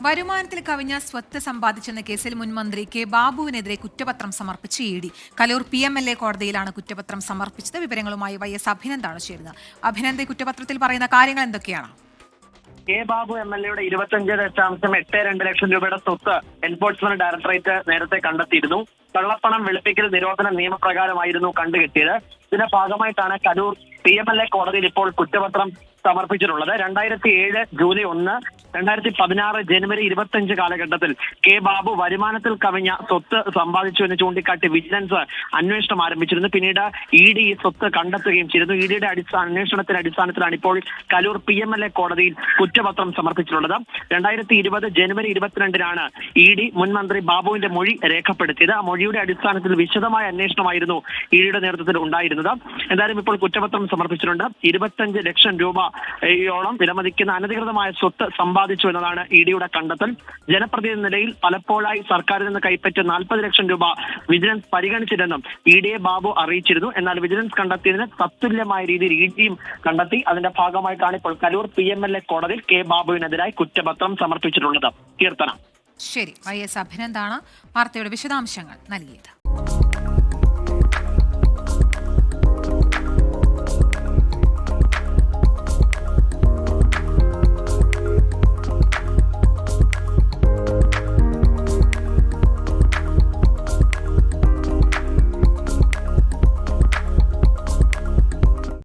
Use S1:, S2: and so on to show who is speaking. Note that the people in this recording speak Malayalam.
S1: വരുമാനത്തിൽ കവിഞ്ഞ സ്വത്ത് സമ്പാദിച്ചെന്ന കേസിൽ മുൻ മന്ത്രി കെ ബാബുവിനെതിരെ കുറ്റപത്രം സമർപ്പിച്ച് ഇ.ഡി. കലൂർ PMLA കോടതിയിലാണ് കുറ്റപത്രം സമർപ്പിച്ചത്. വിവരങ്ങളുമായി YS അഭിനന്ദാണ് ചേരുന്നത്. അഭിനന്ദ്, കുറ്റപത്രത്തിൽ പറയുന്ന കാര്യങ്ങൾ എന്തൊക്കെയാണ്?
S2: കെ ബാബു MLAയുടെ 25.82 ലക്ഷം രൂപയുടെ സ്വത്ത് എൻഫോഴ്സ്മെന്റ് ഡയറക്ടറേറ്റ് നേരത്തെ കണ്ടെത്തിയിരുന്നു. കള്ളപ്പണം വെളുപ്പിക്കൽ നിരോധന നിയമപ്രകാരമായിരുന്നു കണ്ടുകെട്ടിയത്. ഇതിന്റെ ഭാഗമായിട്ടാണ് കലൂർ PMLA കോടതിയിൽ ഇപ്പോൾ കുറ്റപത്രം സമർപ്പിച്ചിട്ടുള്ളത്. 2007 ജൂലൈ 1, 2016 ജനുവരി 25 കാലഘട്ടത്തിൽ കെ ബാബു വരുമാനത്തിൽ കവിഞ്ഞ സ്വത്ത് സമ്പാദിച്ചു എന്ന് ചൂണ്ടിക്കാട്ടി വിജിലൻസ് അന്വേഷണം ആരംഭിച്ചിരുന്നു. പിന്നീട് ED ഈ സ്വത്ത് കണ്ടെത്തുകയും ചെയ്തിരുന്നു. EDയുടെ അന്വേഷണത്തിന്റെ അടിസ്ഥാനത്തിലാണ് ഇപ്പോൾ കലൂർ PMLA കോടതിയിൽ കുറ്റപത്രം സമർപ്പിച്ചിട്ടുള്ളത്. 2020 ജനുവരി 22-നാണ് ED മുൻ മന്ത്രി ബാബുവിന്റെ മൊഴി രേഖപ്പെടുത്തിയത്. ആ മൊഴിയുടെ അടിസ്ഥാനത്തിൽ വിശദമായ അന്വേഷണമായിരുന്നു EDയുടെ നേതൃത്വത്തിൽ ഉണ്ടായിരുന്നത്. എന്തായാലും ഇപ്പോൾ കുറ്റപത്രം സമർപ്പിച്ചിട്ടുണ്ട്. 25 ലക്ഷം രൂപയോളം വിലമതിക്കുന്ന അനധികൃതമായ സ്വത്ത് സമ്പാദിച്ചു എന്നതാണ് EDയുടെ കണ്ടെത്തൽ. ജനപ്രതിനിധി നിലയിൽ പലപ്പോഴായി സർക്കാരിൽ നിന്ന് കൈപ്പറ്റിയ 40 ലക്ഷം രൂപ വിജിലൻസ് പരിഗണിച്ചില്ലെന്നും EDയെ ബാബു അറിയിച്ചിരുന്നു. എന്നാൽ വിജിലൻസ് കണ്ടെത്തിയതിന് തത്തുല്യമായ രീതിയിൽ EDയും കണ്ടെത്തി. അതിന്റെ ഭാഗമായിട്ടാണ് ഇപ്പോൾ കലൂർ PMLA കോടതിയിൽ കെ ബാബുവിനെതിരായി കുറ്റപത്രം സമർപ്പിച്ചിട്ടുള്ളത്. കീർത്തന.
S1: ശരി, YS അഭിനന്ദാണ് വാർത്തയുടെ വിശദാംശങ്ങൾ നൽകിയത്.